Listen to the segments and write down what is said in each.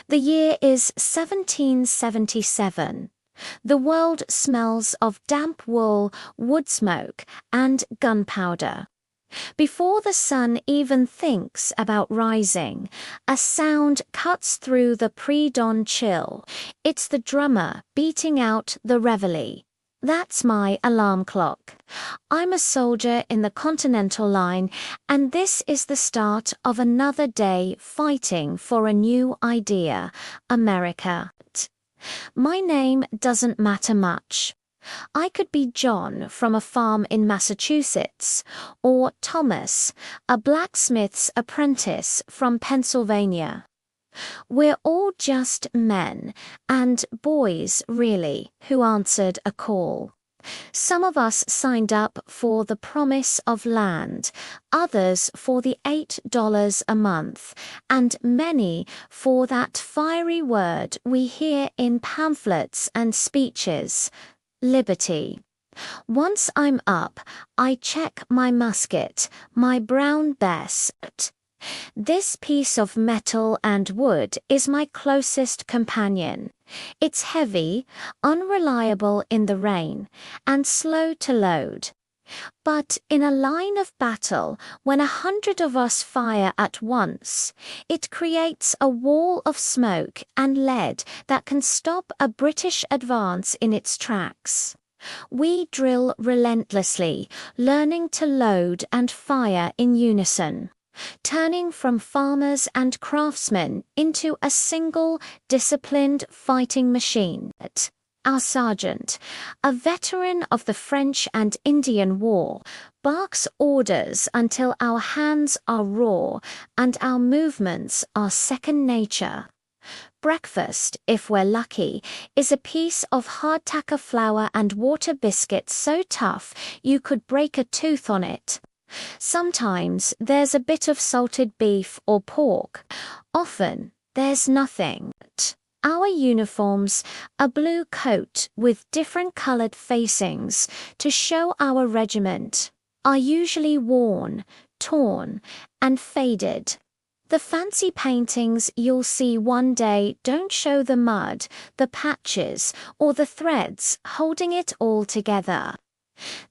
The year is 1777. The world smells of damp wool, wood smoke, and gunpowder. Before the sun even thinks about rising, a sound cuts through the pre-dawn chill. It's the drummer beating out the reveille. That's my alarm clock. I'm a soldier in the Continental line, and this is the start of another day fighting for a new idea, America. My name doesn't matter much. I could be John from a farm in Massachusetts, or Thomas, a blacksmith's apprentice from Pennsylvania. We're all just men, and boys really, who answered a call. Some of us signed up for the promise of land, others for the $8 a month, and many for that fiery word we hear in pamphlets and speeches, liberty. Once I'm up, I check my musket, my brown bess. This piece of metal and wood is my closest companion. It's heavy, unreliable in the rain, and slow to load. But in a line of battle, when 100 of us fire at once, it creates a wall of smoke and lead that can stop a British advance in its tracks. We drill relentlessly, learning to load and fire in unison, turning from farmers and craftsmen into a single, disciplined fighting machine. Our sergeant, a veteran of the French and Indian War, barks orders until our hands are raw and our movements are second nature. Breakfast, if we're lucky, is a piece of hardtack flour and water biscuit so tough you could break a tooth on it. Sometimes there's a bit of salted beef or pork. Often there's nothing. Our uniforms, a blue coat with different colored facings to show our regiment, are usually worn, torn, and faded. The fancy paintings you'll see one day don't show the mud, the patches, or the threads holding it all together.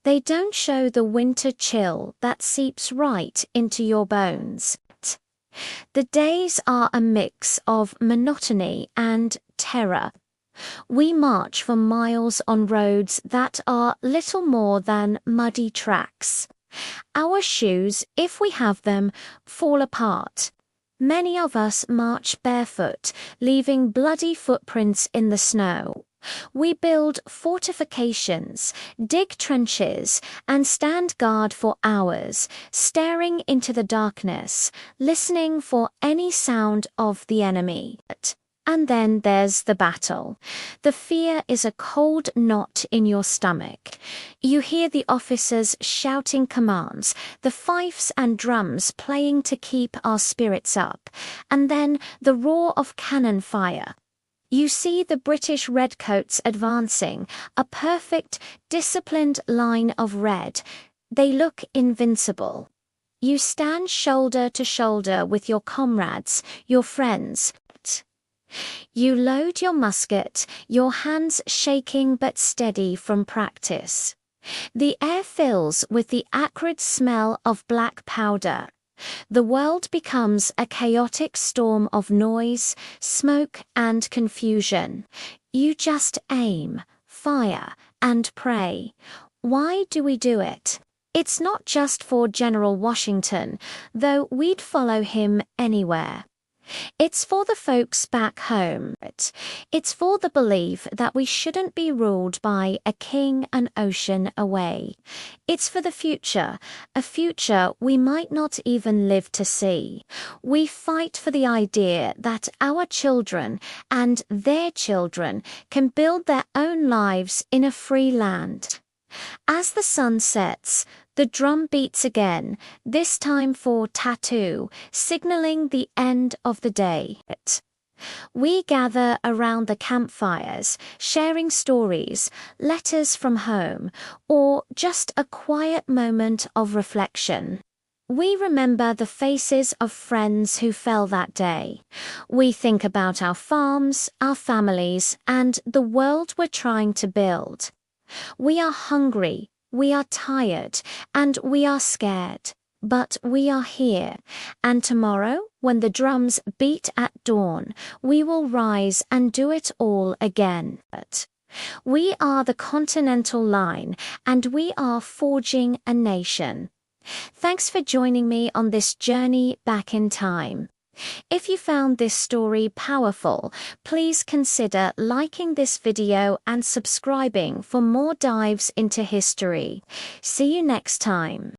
They don't show the winter chill that seeps right into your bones. The days are a mix of monotony and terror. We march for miles on roads that are little more than muddy tracks. Our shoes, if we have them, fall apart. Many of us march barefoot, leaving bloody footprints in the snow. We build fortifications, dig trenches, and stand guard for hours, staring into the darkness, listening for any sound of the enemy. And then there's the battle. The fear is a cold knot in your stomach. You hear the officers shouting commands, the fifes and drums playing to keep our spirits up, and then the roar of cannon fire. You see the British redcoats advancing, a perfect, disciplined line of red. They look invincible. You stand shoulder to shoulder with your comrades, your friends. You load your musket, your hands shaking but steady from practice. The air fills with the acrid smell of black powder. The world becomes a chaotic storm of noise, smoke, and confusion. You just aim, fire, and pray. Why do we do it? It's not just for General Washington, though we'd follow him anywhere. It's for the folks back home. It's for the belief that we shouldn't be ruled by a king an ocean away. It's for the future, a future we might not even live to see. We fight for the idea that our children and their children can build their own lives in a free land. As the sun sets, the drum beats again, this time for tattoo, signaling the end of the day. We gather around the campfires, sharing stories, letters from home, or just a quiet moment of reflection. We remember the faces of friends who fell that day. We think about our farms, our families, and the world we're trying to build. We are hungry, we are tired, and we are scared. But we are here, and tomorrow, when the drums beat at dawn, we will rise and do it all again. We are the Continental Line, and we are forging a nation. Thanks for joining me on this journey back in time. If you found this story powerful, please consider liking this video and subscribing for more dives into history. See you next time.